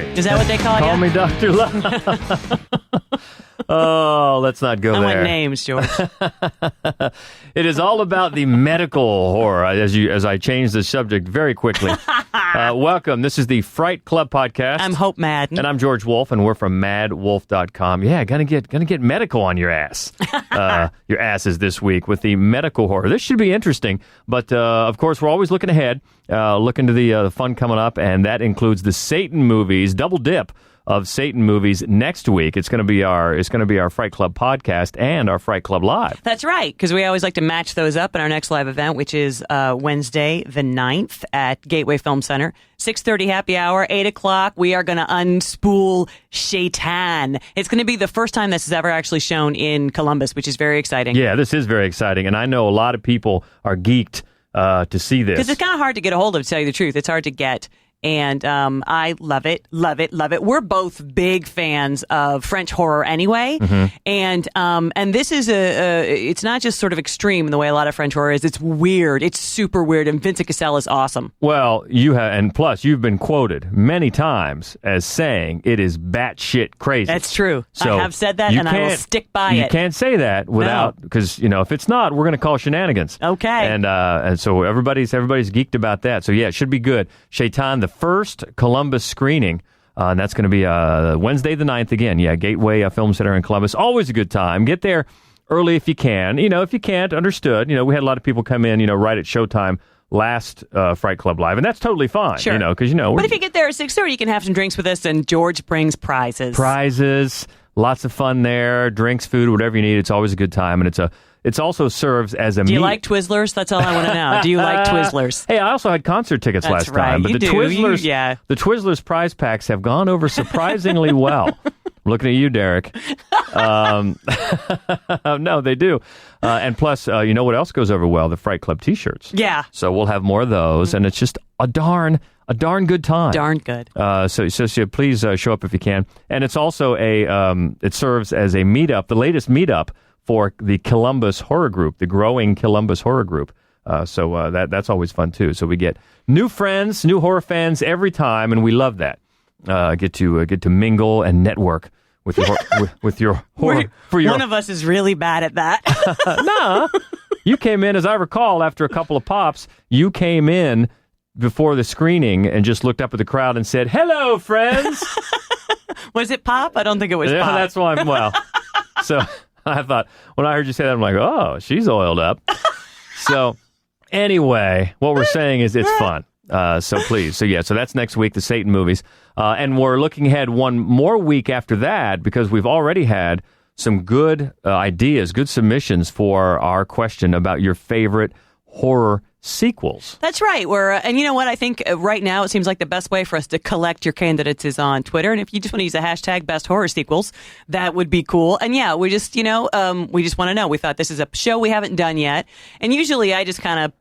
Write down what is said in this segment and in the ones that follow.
gory. Is that what they call you? Call me Dr. Love. Oh, let's not go there. I want names, George. It is all about the medical horror, as I change the subject very quickly. Welcome. This is the Fright Club podcast. I'm Hope Madden. And I'm George Wolf, and we're from madwolf.com. Yeah, gonna get medical on your ass. Your asses this week with the medical horror. This should be interesting, but of course, we're always looking ahead, looking to the fun coming up, and that includes the Satan movies, double dip of Satan movies next week. It's going to be our Fright Club podcast and our Fright Club Live. That's right, because we always like to match those up in our next live event, which is Wednesday the 9th at Gateway Film Center. 6:30 happy hour, 8 o'clock. We are going to unspool Shaitan. It's going to be the first time this is ever actually shown in Columbus, which is very exciting. Yeah, this is very exciting, and I know a lot of people are geeked to see this. Because it's kind of hard to get a hold of, to tell you the truth. It's hard to get. And I love it, love it, love it. We're both big fans of French horror anyway. Mm-hmm. And this is it's not just sort of extreme in the way a lot of French horror is. It's weird. It's super weird. And Vincent Cassel is awesome. Well, you have, and plus you've been quoted many times as saying it is batshit crazy. That's true. So I have said that, and I will stick by it. You can't say that without, because if it's not, we're going to call shenanigans. Okay. And so everybody's geeked about that. So yeah, it should be good. Shaitan, the first Columbus screening, and that's going to be Wednesday the 9th again. Yeah, Gateway Film Center in Columbus. Always a good time. Get there early if you can. If you can't, understood. We had a lot of people come in, right at showtime last Fright Club Live, and that's totally fine. Sure. Because But if you get there at 6:30, you can have some drinks with us, and George brings prizes. Lots of fun there. Drinks, food, whatever you need. It's always a good time, and it also serves as a Do you like Twizzlers? That's all I want to know. Do you like Twizzlers? Hey, I also had concert tickets last time. But the Twizzlers prize packs have gone over surprisingly well. I'm looking at you, Derek. No, they do. And plus, you know what else goes over well? The Fright Club t-shirts. Yeah. So we'll have more of those, and it's just a darn good time. Darn good. So please show up if you can. And it's also it serves as a meetup, the latest meetup for the Columbus Horror Group, the growing Columbus Horror Group. So that's always fun, too. So we get new friends, new horror fans every time, and we love that. Get to mingle and network with your with your horror. One of us is really bad at that. Nah. You came in, as I recall, after a couple of pops, you came in before the screening and just looked up at the crowd and said, "Hello, friends." Was it Pop? I don't think it was Pop. Yeah, that's why so I thought, when I heard you say that, I'm like, oh, she's oiled up. So anyway, what we're saying is it's fun. So please. So that's next week, the Satan movies. And we're looking ahead one more week after that, because we've already had some good ideas, good submissions for our question about your favorite horror sequels. That's right. And you know what? I think right now it seems like the best way for us to collect your candidates is on Twitter. And if you just want to use the hashtag best horror sequels, that would be cool. And yeah, we just want to know. We thought this is a show we haven't done yet. And usually I just kind of,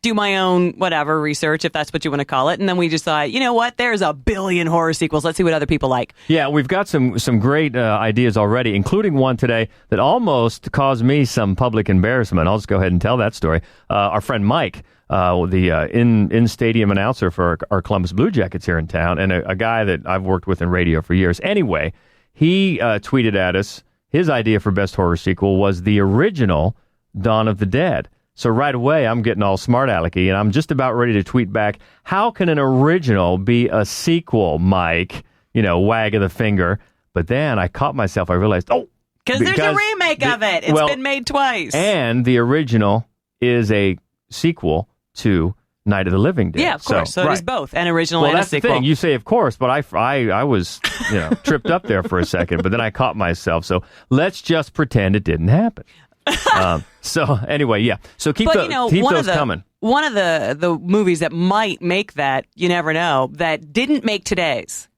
do my own whatever research, if that's what you want to call it. And then we just thought, you know what? There's a billion horror sequels. Let's see what other people like. Yeah, we've got some great ideas already, including one today that almost caused me some public embarrassment. I'll just go ahead and tell that story. Our friend Mike, the in-stadium announcer for our Columbus Blue Jackets here in town, and a guy that I've worked with in radio for years. Anyway, he tweeted at us, his idea for best horror sequel was the original Dawn of the Dead. So right away, I'm getting all smart alecky, and I'm just about ready to tweet back, how can an original be a sequel, Mike? Wag of the finger. But then I caught myself. I realized, because there's a remake of it. It's been made twice. And the original is a sequel to Night of the Living Dead. Yeah, of course. So it is both an original and a sequel. Well, that's the thing. You say, of course, but I was tripped up there for a second, but then I caught myself. So let's just pretend it didn't happen. So anyway, yeah. So keep those coming. One of the movies that might make that, you never know, that didn't make today's.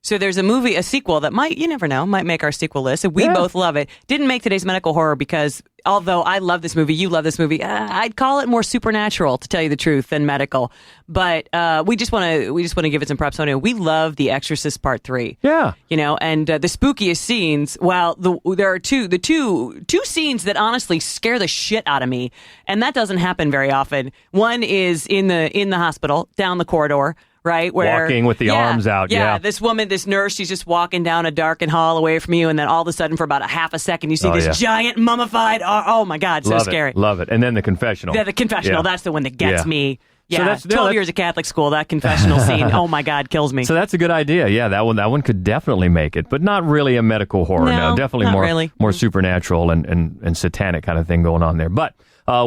So there's a sequel that might, you never know, might make our sequel list. And we both love it. Didn't make today's medical horror because although I love this movie, you love this movie, I'd call it more supernatural, to tell you the truth, than medical. But we just want to give it some props. So we love The Exorcist Part 3. Yeah. And the spookiest scenes, there are two scenes that honestly scare the shit out of me. And that doesn't happen very often. One is in the hospital, down the corridor, right? Where walking with the arms out. Yeah. This woman, this nurse, she's just walking down a darkened hall away from you, and then all of a sudden, for about a half a second, you see this giant mummified. Oh my God, so scary. Love it. And then the confessional. The confessional. That's the one that gets me. Yeah, so that's 12 years of Catholic school, that confessional scene, oh my God, kills me. So that's a good idea. Yeah, that one could definitely make it, but not really a medical horror. No, definitely more supernatural and satanic kind of thing going on there. But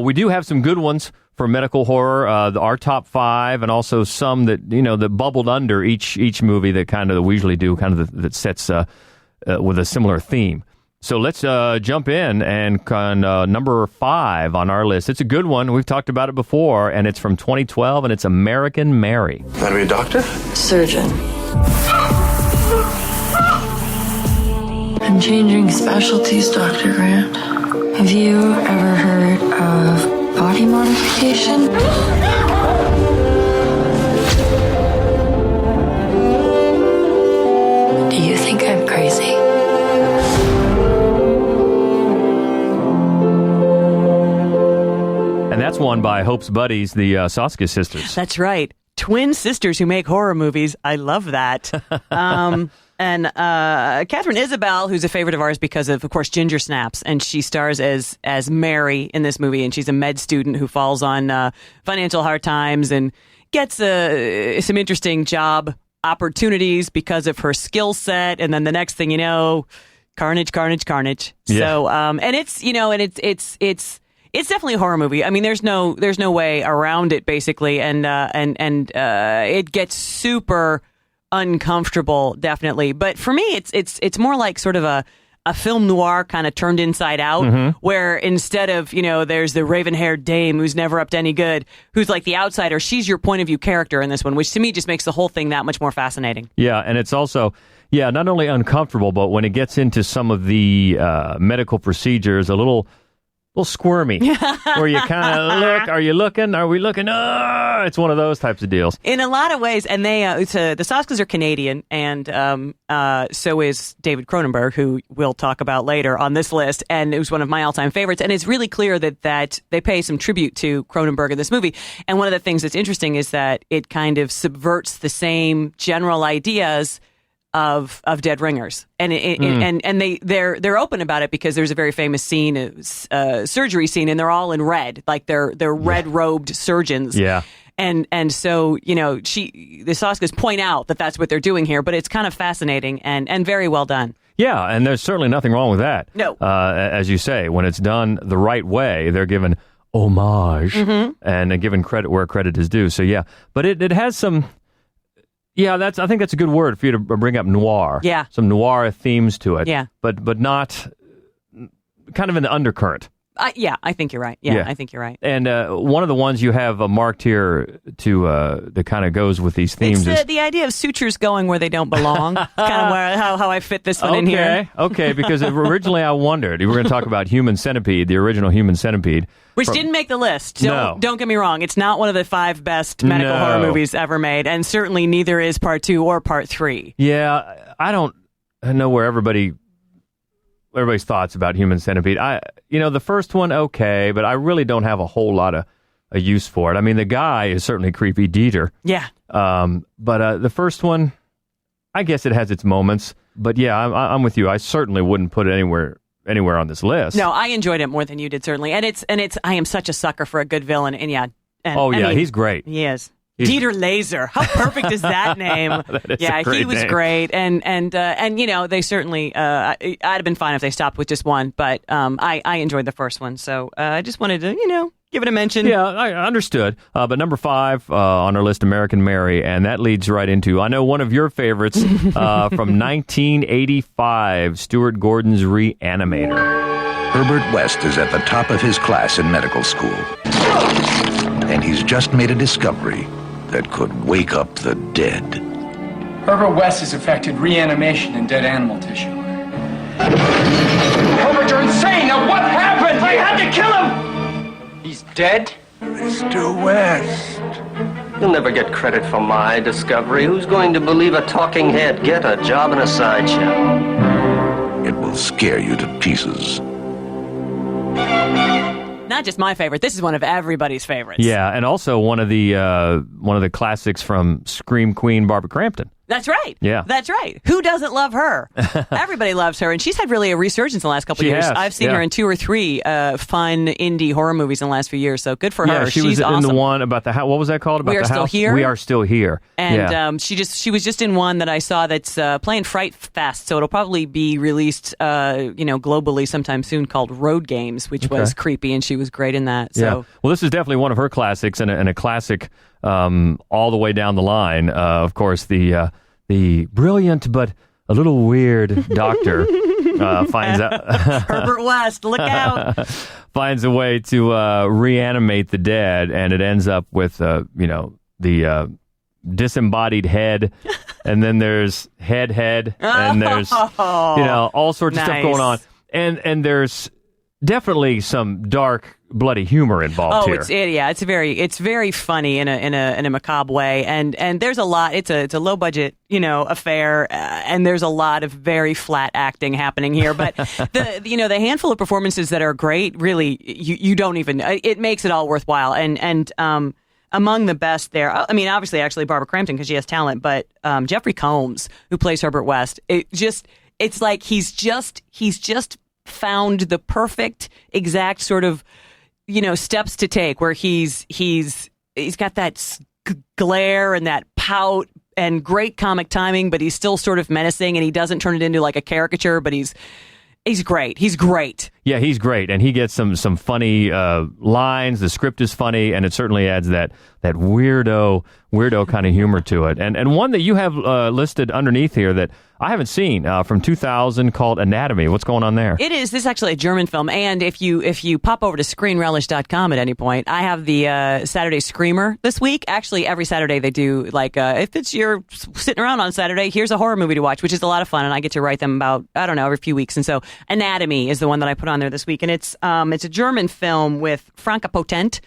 we do have some good ones for medical horror. Our top 5, and also some that that bubbled under each movie that we usually do, that sets with a similar theme. So let's jump in, and number 5 on our list. It's a good one. We've talked about it before, and it's from 2012, and it's American Mary. Gotta be a doctor? Surgeon. I'm changing specialties, Dr. Grant. Have you ever heard of body modification? Do you think I'm crazy? And that's one by Hope's buddies, the Suturs sisters. That's right. Twin sisters who make horror movies. I love that. And Catherine Isabel, who's a favorite of ours because of course, Ginger Snaps, and she stars as Mary in this movie, and she's a med student who falls on financial hard times and gets some interesting job opportunities because of her skill set, and then the next thing you know, carnage. Yeah. So, and it's definitely a horror movie. I mean, there's no way around it, basically, and it gets super uncomfortable, definitely. But for me, it's more like sort of a film noir kind of turned inside out, where instead of there's the raven-haired dame who's never up to any good, who's like the outsider. She's your point of view character in this one, which to me just makes the whole thing that much more fascinating. Yeah, and it's also not only uncomfortable, but when it gets into some of the medical procedures, a little squirmy, where you kind of look, are you looking? Are we looking? It's one of those types of deals. In a lot of ways, and they, the Suturs are Canadian, and so is David Cronenberg, who we'll talk about later on this list, and it was one of my all-time favorites, and it's really clear that they pay some tribute to Cronenberg in this movie, and one of the things that's interesting is that it kind of subverts the same general ideas of Dead Ringers, and they're open about it because there's a very famous scene, surgery scene, and they're all in red, like they're red robed surgeons. Yeah, and so the Suturs point out that that's what they're doing here, but it's kind of fascinating and very well done. Yeah, and there's certainly nothing wrong with that. No, as you say, when it's done the right way, they're given homage and given credit where credit is due. So yeah, but it has some. Yeah, I think that's a good word for you to bring up, noir. Yeah. Some noir themes to it. Yeah. But not kind of in the undercurrent. I think you're right. Yeah, I think you're right. And one of the ones you have marked here that kind of goes with these themes is the idea of sutures going where they don't belong. Kind of how I fit this one in here. Okay, because originally I wondered, we were going to talk about Human Centipede, the original Human Centipede. Which didn't make the list. Don't get me wrong. It's not one of the 5 best medical horror movies ever made, and certainly neither is Part 2 or Part 3. Yeah, I don't know where everybody's thoughts about Human Centipede. The first one, okay, but I really don't have a whole lot of a use for it. I mean, the guy is certainly creepy, Dieter. Yeah. But the first one, I guess it has its moments. But yeah, I'm with you. I certainly wouldn't put it anywhere on this list. No, I enjoyed it more than you did, certainly. And it's I am such a sucker for a good villain. And yeah. He's great. He is. Dieter Laser. How perfect is that name? He was great. And they certainly, I'd have been fine if they stopped with just one, but I enjoyed the first one. So I just wanted to, give it a mention. Yeah, I understood. But number 5 on our list, American Mary, and that leads right into, I know, one of your favorites from 1985, Stuart Gordon's Reanimator. Herbert West is at the top of his class in medical school. And he's just made a discovery that could wake up the dead. Herbert West has effected reanimation in dead animal tissue. Herbert, you're insane! Now what happened? I had to kill him! He's dead? Mr. West. You'll never get credit for my discovery. Who's going to believe a talking head? Get a job in a sideshow. It will scare you to pieces. Not just my favorite. This is one of everybody's favorites. Yeah, and also one of the classics from Scream Queen Barbara Crampton. That's right. Yeah. That's right. Who doesn't love her? Everybody loves her. And she's had really a resurgence in the last couple of years. Has, I've seen her in 2 or 3 fun indie horror movies in the last few years. So good for her. She was awesome. in the one about the house. What was that called? About We Are the Still house? Here? We Are Still Here. And she was just in one that I saw that's playing Fright Fest. So it'll probably be released globally sometime soon, called Road Games, which was creepy. And she was great in that. So. Yeah. Well, this is definitely one of her classics and a classic all the way down the line. Of course, the brilliant but a little weird doctor finds out Herbert West, look out! finds a way to reanimate the dead, and it ends up with the disembodied head, and then there's head, and there's all sorts of stuff going on, and there's definitely some dark, bloody humor involved here. It's very funny in a macabre way, and there's a lot. It's a low budget affair, and there's a lot of very flat acting happening here. But the handful of performances that are great, really, you don't even. It makes it all worthwhile. And among the best there, I mean, obviously, actually Barbara Crampton because she has talent, but Jeffrey Combs, who plays Herbert West, it's like he's just found the perfect exact sort of steps to take where he's got that glare and that pout and great comic timing, but he's still sort of menacing, and he doesn't turn it into like a caricature, but he's great. He's great. Yeah, he's great, and he gets some funny lines. The script is funny, and it certainly adds that weirdo kind of humor to it. And one that you have listed underneath here that I haven't seen from 2000 called Anatomy. What's going on there? This is actually a German film, and if you pop over to screenrelish.com at any point, I have the Saturday Screamer this week. Actually, every Saturday they do if you're sitting around on Saturday, here's a horror movie to watch, which is a lot of fun, and I get to write them about every few weeks. And so Anatomy is the one that I put on there this week, and it's a German film with Franka Potent.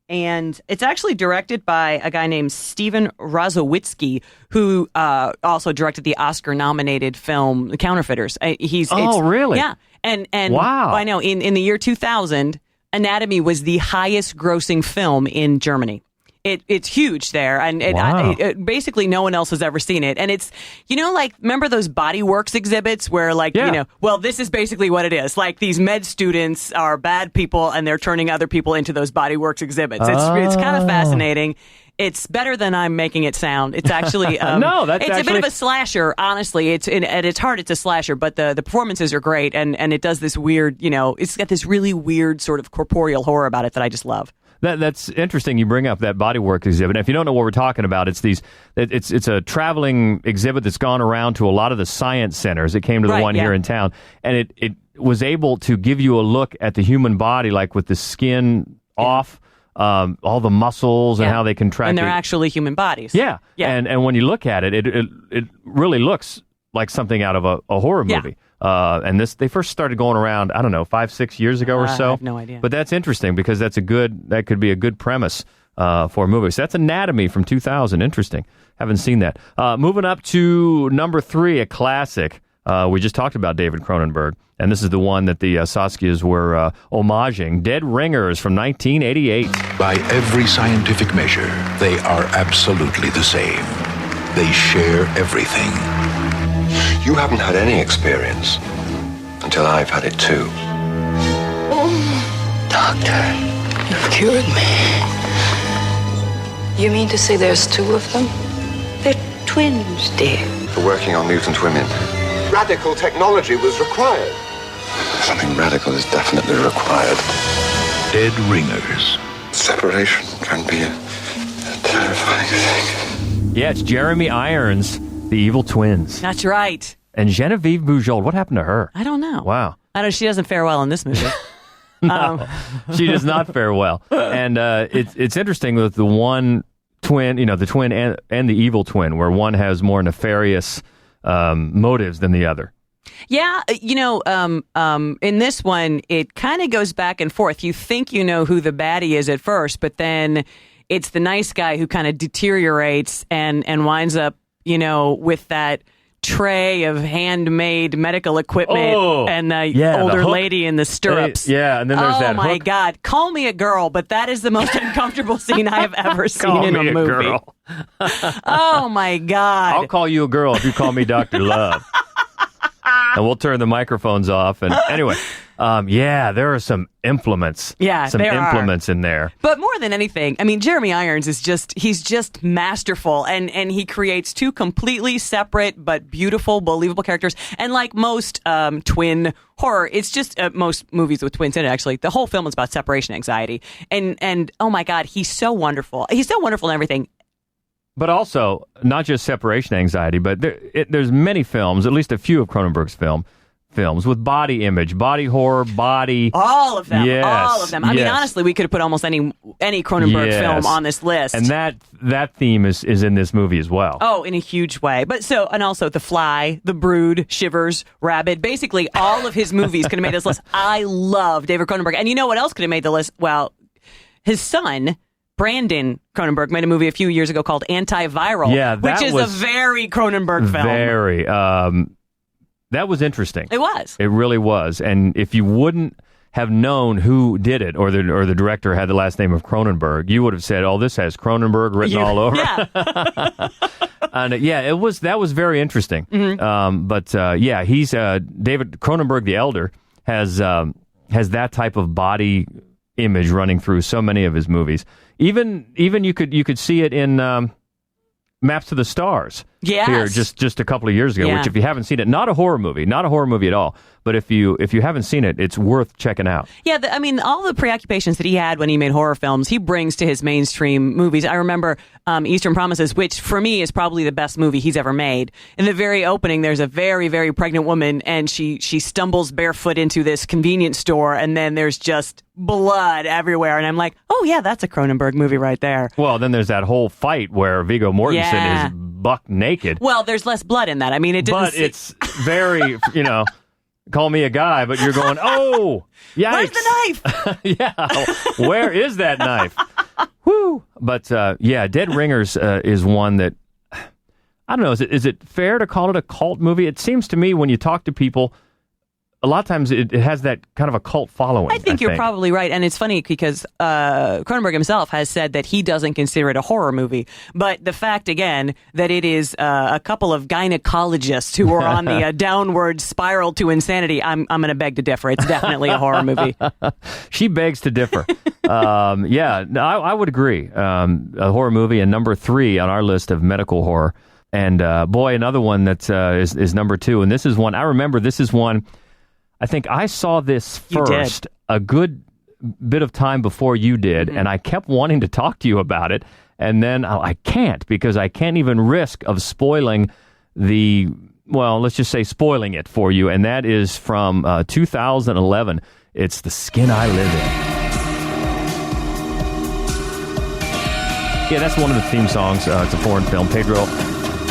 And it's actually directed by a guy named Steven Razowitzki, who also directed the Oscar-nominated film The Counterfeiters. Really? Yeah. And wow. I know, in the year 2000, Anatomy was the highest-grossing film in Germany. It's huge there, and basically no one else has ever seen it. And it's, remember those Body Works exhibits where, this is basically what it is. Like, these med students are bad people, and they're turning other people into those Body Works exhibits. It's kind of fascinating. It's better than I'm making it sound. It's actually it's a bit of a slasher. Honestly, at its heart, it's a slasher. But the performances are great, and it does this weird, it's got this really weird sort of corporeal horror about it that I just love. That's interesting. You bring up that Bodywork exhibit. And if you don't know what we're talking about, it's a traveling exhibit that's gone around to a lot of the science centers. It came to the one here in town, and it was able to give you a look at the human body, like with the skin off, all the muscles and how they contract. And they're actually human bodies. Yeah. And when you look at it, it really looks like something out of a horror movie. Yeah. And they first started going around, 5-6 years ago or so. I have no idea. But that's interesting because that could be a good premise for a movie. So that's Anatomy from 2000. Interesting. Haven't seen that. Moving up to number 3, a classic. We just talked about David Cronenberg, and this is the one that the Saskias were homaging. Dead Ringers from 1988. By every scientific measure, they are absolutely the same. They share everything. You haven't had any experience until I've had it too. Doctor, you've cured me. You mean to say there's 2 of them? They're twins, dear. For working on mutant women. Radical technology was required. Something radical is definitely required. Dead Ringers. Separation can be a terrifying thing. Yeah, it's Jeremy Irons, the evil twins. That's right. And Genevieve Bujold, what happened to her? I don't know. Wow. I know she doesn't fare well in this movie. No, she does not fare well. And it's interesting with the one twin, the twin and the evil twin, where one has more nefarious motives than the other. Yeah, in this one, it kind of goes back and forth. You think you know who the baddie is at first, but then it's the nice guy who kind of deteriorates and winds up, with that tray of handmade medical equipment and the older lady in the stirrups. And then there's that Oh, my hook. God. Call me a girl, but that is the most uncomfortable scene I have ever seen in a movie. Girl. Oh, my God. I'll call you a girl if you call me Dr. Love. And we'll turn the microphones off. And anyway, there are some implements. Yeah, some there implements in there. But more than anything, I mean, Jeremy Irons is he's just masterful. And he creates two completely separate but beautiful, believable characters. And like most twin horror, it's just most movies with twins in it, actually. The whole film is about separation anxiety. And oh my God, he's so wonderful. He's so wonderful in everything. But also, not just separation anxiety, but there's many films, at least a few of Cronenberg's films, with body image, body horror, body... All of them. Yes, All of them. I mean, honestly, we could have put almost any Cronenberg film on this list. And that theme is in this movie as well. Oh, in a huge way. And also The Fly, The Brood, Shivers, Rabid. Basically, all of his movies could have made this list. I love David Cronenberg. And you know what else could have made the list? Well, his son... Brandon Cronenberg made a movie a few years ago called Antiviral, which is a very Cronenberg film. Very. That was interesting. It was. It really was. And if you wouldn't have known who did it, or the director had the last name of Cronenberg, you would have said, "Oh, this has Cronenberg written all over." Yeah. And that was very interesting. Mm-hmm. He's David Cronenberg the Elder has that type of body image running through so many of his movies. Even you could see it in Maps to the Stars. Yes. Here just a couple of years ago, which if you haven't seen it, not a horror movie at all, but if you haven't seen it, it's worth checking out. Yeah, I mean, all the preoccupations that he had when he made horror films, he brings to his mainstream movies. I remember Eastern Promises, which for me is probably the best movie he's ever made. In the very opening, there's a very, very pregnant woman, and she stumbles barefoot into this convenience store, and then there's just blood everywhere, and I'm like, oh yeah, that's a Cronenberg movie right there. Well, then there's that whole fight where Viggo Mortensen is buck naked. Well, there's less blood in that. I mean, it's very, call me a guy, but you're going, oh, yikes. Where's the knife? Yeah, where is that knife? Woo! But Dead Ringers is one that, I don't know, is it fair to call it a cult movie? It seems to me when you talk to people, a lot of times it has that kind of a cult following. I think you're probably right. And it's funny because Cronenberg himself has said that he doesn't consider it a horror movie. But the fact, again, that it is a couple of gynecologists who are on the downward spiral to insanity, I'm going to beg to differ. It's definitely a horror movie. She begs to differ. I would agree. A horror movie, and number 3 on our list of medical horror. And another one that is number 2. And this is one, I remember this is one... I think I saw this first a good bit of time before you did, and I kept wanting to talk to you about it, and then I can't, because I can't even risk of spoiling let's just say spoiling it for you, and that is from 2011. It's The Skin I Live In. Yeah, that's one of the theme songs. It's a foreign film. Pedro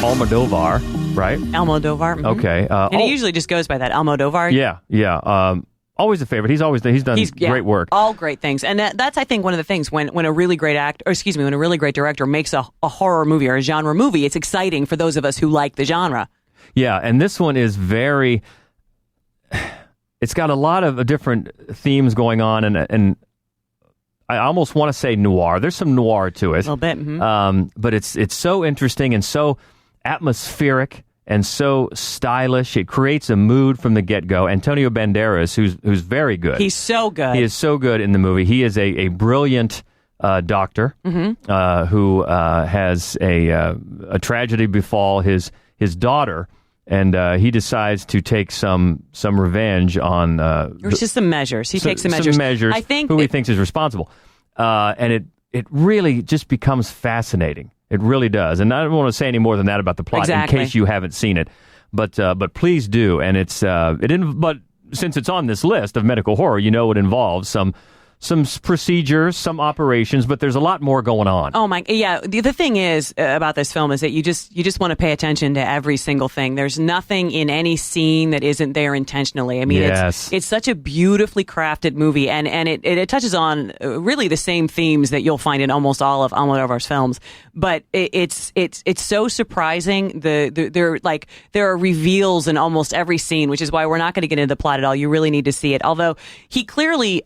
Almodovar. Right? Almodovar. Mm-hmm. Okay. And he usually just goes by that, Almodovar. Yeah. Always a favorite. He's done great work. All great things. And that's, I think, one of the things when a really great when a really great director makes a horror movie or a genre movie, it's exciting for those of us who like the genre. Yeah, and this one is it's got a lot of different themes going on, and I almost want to say noir. There's some noir to it. A little bit. Mm-hmm. But it's so interesting and so atmospheric and so stylish. It creates a mood from the get-go. Antonio Banderas, who's very good. He's so good. He is so good in the movie. He is a brilliant doctor who has a tragedy befall his daughter, and he decides to take some revenge on... or just some measures. He takes some measures. I think he thinks is responsible. And it really just becomes fascinating. It really does. And I don't want to say any more than that about the plot in case you haven't seen it. But please do. And but since it's on this list of medical horror, it involves some some procedures, some operations, but there's a lot more going on. Oh my, yeah. The thing is about this film is that you just want to pay attention to every single thing. There's nothing in any scene that isn't there intentionally. I mean, it's such a beautifully crafted movie, and it touches on really the same themes that you'll find in almost all of Almodovar's films. But it's so surprising. There are reveals in almost every scene, which is why we're not going to get into the plot at all. You really need to see it. Although he clearly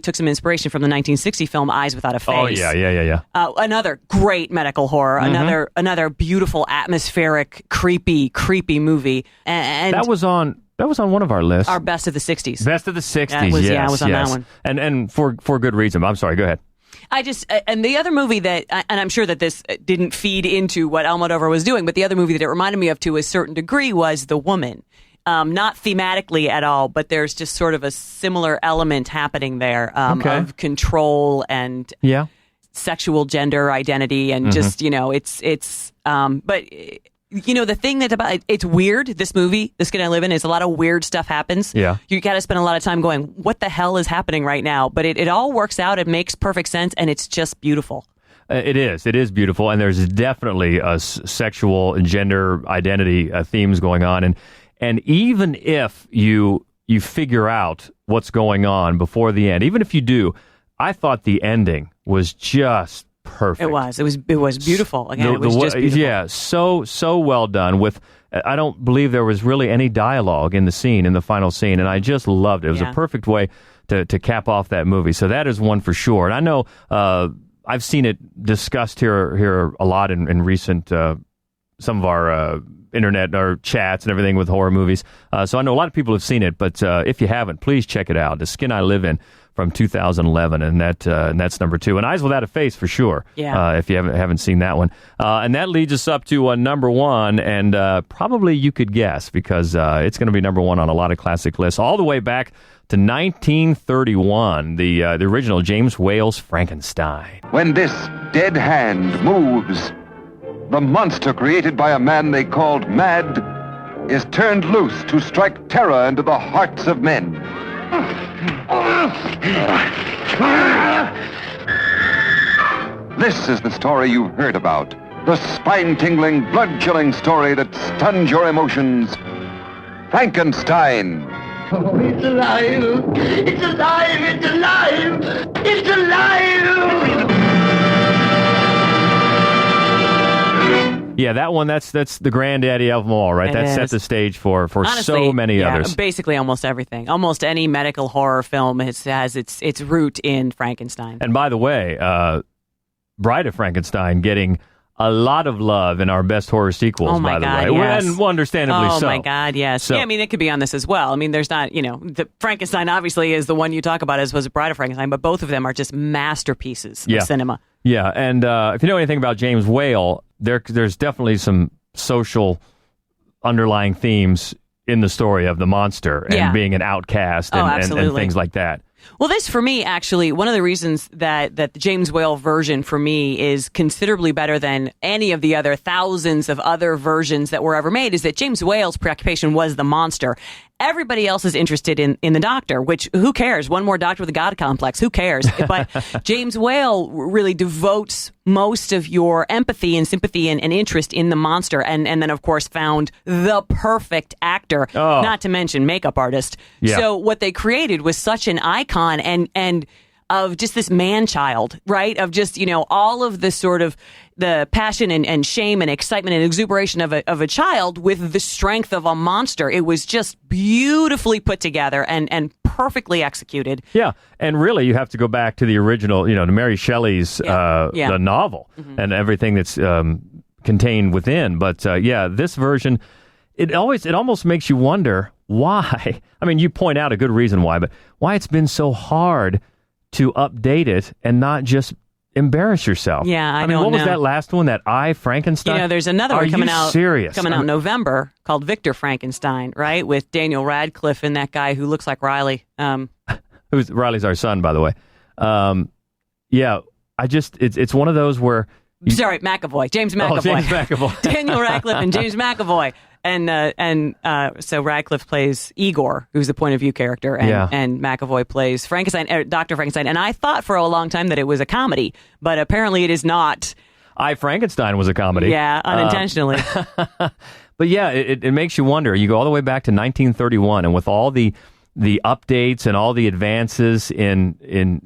took some inspiration from the 1960 film Eyes Without a Face. Oh yeah. Another great medical horror. Mm-hmm. Another beautiful, atmospheric, creepy movie. And that was on one of our lists. Our best of the 60s. Best of the 60s. I was on that one. And for good reason. I'm sorry. Go ahead. And the other movie that, and I'm sure that this didn't feed into what Almodovar was doing, but the other movie that it reminded me of to a certain degree was The Woman. Not thematically at all, but there's just sort of a similar element happening there of control and sexual gender identity, and just, but the thing that about it's weird. This movie, The Skin I Live In, is a lot of weird stuff happens. Yeah, you got to spend a lot of time going, what the hell is happening right now? But it all works out. It makes perfect sense, and it's just beautiful. It is beautiful, and there's definitely sexual and gender identity themes going on, and even if you figure out what's going on before the end, even if you do, I thought the ending was just perfect. It was beautiful. Again, it was just beautiful. Yeah, so well done. With I don't believe there was really any dialogue in the final scene, and I just loved it. It was a perfect way to cap off that movie. So that is one for sure. And I know I've seen it discussed here a lot in recent some of our internet or chats and everything with horror movies. So I know a lot of people have seen it, but if you haven't, please check it out. The Skin I Live In from 2011, and that's number 2. And Eyes Without a Face for sure. Yeah. If you haven't seen that one, and that leads us up to number 1, and probably you could guess because it's going to be number 1 on a lot of classic lists, all the way back to 1931, the original James Whale's Frankenstein. When this dead hand moves, the monster created by a man they called Mad is turned loose to strike terror into the hearts of men. This is the story you've heard about. The spine-tingling, blood-chilling story that stuns your emotions. Frankenstein. Oh, it's alive! It's alive! It's alive! It's alive! Yeah, that one, that's the granddaddy of them all, right? That set the stage for honestly, so many others. Basically almost everything. Almost any medical horror film has its root in Frankenstein. And by the way, Bride of Frankenstein getting a lot of love in our best horror sequels, by the way. Yes. And understandably so. Oh, my God, yes. So, yeah, I mean, it could be on this as well. I mean, there's not, the Frankenstein obviously is the one you talk about as was Bride of Frankenstein, but both of them are just masterpieces of cinema. Yeah, and if you know anything about James Whale, there's definitely some social underlying themes in the story of the monster and being an outcast and things like that. Well, this, for me, actually, one of the reasons that the James Whale version, for me, is considerably better than any of the other thousands of other versions that were ever made is that James Whale's preoccupation was the monster. Everybody else is interested in the doctor, which, who cares? One more doctor with a God complex, who cares? But James Whale really devotes most of your empathy and sympathy and interest in the monster, and then, of course, found the perfect actor, not to mention makeup artist. Yeah. So what they created was such an icon and of just this man-child, right? Of just, all of the sort of the passion and shame and excitement and exuberation of a child with the strength of a monster. It was just beautifully put together and perfectly executed. Yeah, and really you have to go back to the original, to Mary Shelley's the novel and everything that's contained within. But this version, it almost makes you wonder why. I mean, you point out a good reason why, but why it's been so hard to update it and not just embarrass yourself. Yeah, I mean, what was that last one? That I, Frankenstein? There's another one coming out. Serious? Coming out in November called Victor Frankenstein, right? With Daniel Radcliffe and that guy who looks like Riley. Riley's our son, by the way. It's one of those where... Sorry, McAvoy. James McAvoy. Oh, James McAvoy. Daniel Radcliffe and James McAvoy. and so Radcliffe plays Igor, who's the point of view character, and McAvoy plays Frankenstein, Dr. Frankenstein. And I thought for a long time that it was a comedy, but apparently it is not. I Frankenstein was a comedy. Yeah, unintentionally. But yeah, it makes you wonder. You go all the way back to 1931, and with all the updates and all the advances in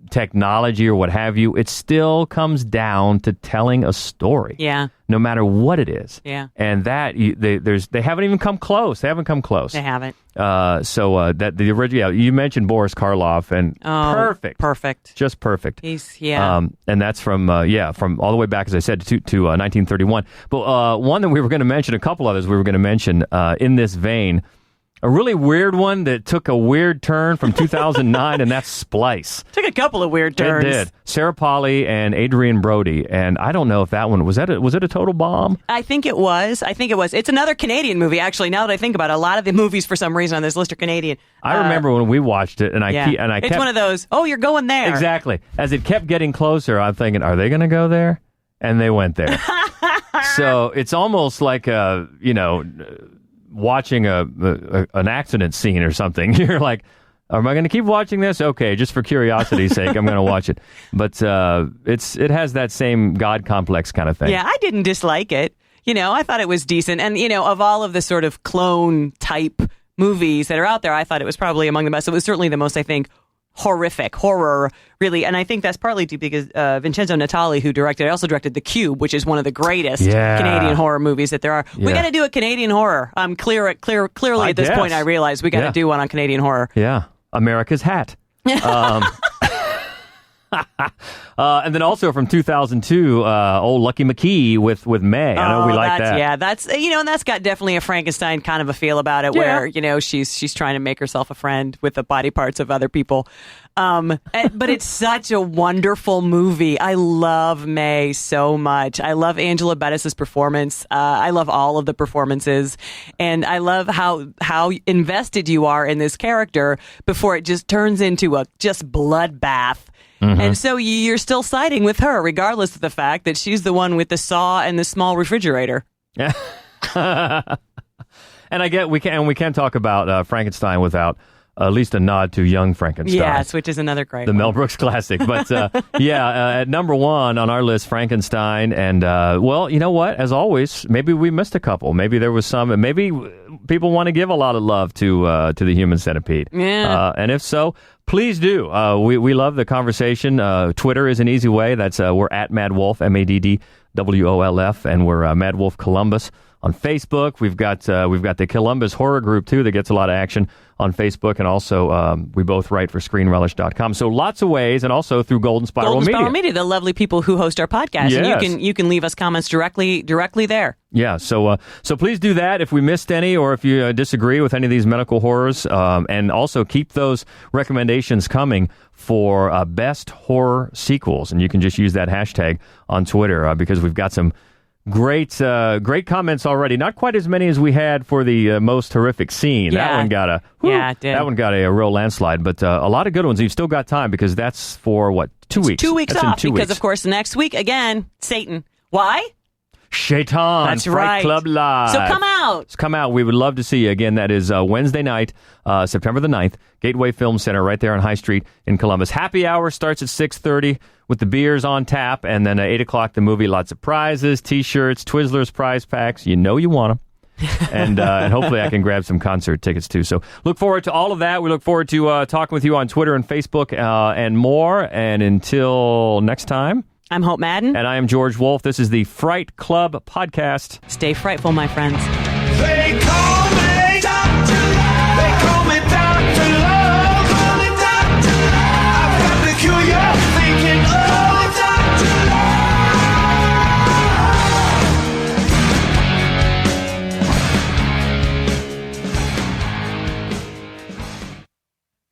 technology or what have you, it still comes down to telling a story. Yeah. No matter what it is. Yeah. And that they haven't even come close. They haven't come close. They haven't. So that the original, you mentioned Boris Karloff, and perfect, just perfect. And that's from all the way back, as I said, to 1931. But one that we were going to mention, a couple others we were going to mention in this vein. A really weird one that took a weird turn from 2009, and that's Splice. Took a couple of weird turns. It did. Sarah Polley and Adrian Brody, and I don't know if that one was it a total bomb? I think it was. It's another Canadian movie, actually. Now that I think about it, a lot of the movies for some reason on this list are Canadian. I remember when we watched it, and I it's kept, one of those. Oh, you're going there. Exactly. As it kept getting closer, I'm thinking, are they going to go there? And they went there. So it's almost like watching an accident scene or something. You're like, am I going to keep watching this? Okay, just for curiosity's sake, I'm going to watch it. But it has that same God complex kind of thing. Yeah, I didn't dislike it. I thought it was decent. And, of all of the sort of clone type movies that are out there, I thought it was probably among the best. It was certainly the most, I think, horror, really. And I think that's partly due because Vincenzo Natali, who also directed The Cube, which is one of the greatest Canadian horror movies that there are. We got to do a Canadian horror. Clearly at this point, I realize we got to do one on Canadian horror. Yeah. America's Hat. And then also from 2002, old Lucky McKee with May. I know we like that. Yeah, that's and that's got definitely a Frankenstein kind of a feel about it, where she's trying to make herself a friend with the body parts of other people. But it's such a wonderful movie. I love May so much. I love Angela Bettis's performance. I love all of the performances, and I love how invested you are in this character before it just turns into a just bloodbath. Mm-hmm. And so you're still siding with her, regardless of the fact that she's the one with the saw and the small refrigerator. Yeah. And we can't talk about Frankenstein without at least a nod to Young Frankenstein. Yes, which is another great the one. Mel Brooks classic. But at number one on our list, Frankenstein. And you know what? As always, maybe we missed a couple. Maybe there was some. Maybe people want to give a lot of love to the Human Centipede. Yeah. And if so, please do. We love the conversation. Twitter is an easy way. That's we're at Mad Wolf, MADDWOLF, and we're Mad Wolf Columbus on Facebook. We've got the Columbus Horror Group too that gets a lot of action on Facebook, and also we both write for ScreenRelish.com. So lots of ways, and also through Golden Spiral Media, the lovely people who host our podcast. Yes. And you can leave us comments directly there. Yeah, so please do that if we missed any, or if you disagree with any of these medical horrors, and also keep those recommendations coming for best horror sequels, and you can just use that hashtag on Twitter because we've got some great comments already. Not quite as many as we had for the most horrific scene. Yeah. That one got that one got a real landslide, but a lot of good ones. You've still got time because that's for 2 weeks. 2 weeks that's off because 2 weeks. Of course next week again Satan. Why? Shaitan, that's Fright right. Club Live. So come out. Come out. We would love to see you. Again, that is Wednesday night, September the 9th, Gateway Film Center right there on High Street in Columbus. Happy hour starts at 6:30 with the beers on tap, and then at 8 o'clock the movie. Lots of prizes, T-shirts, Twizzlers prize packs. You know you want them. and hopefully I can grab some concert tickets too. So look forward to all of that. We look forward to talking with you on Twitter and Facebook and more. And until next time, I'm Hope Madden. And I am George Wolf. This is the Fright Club Podcast. Stay frightful, my friends. They call me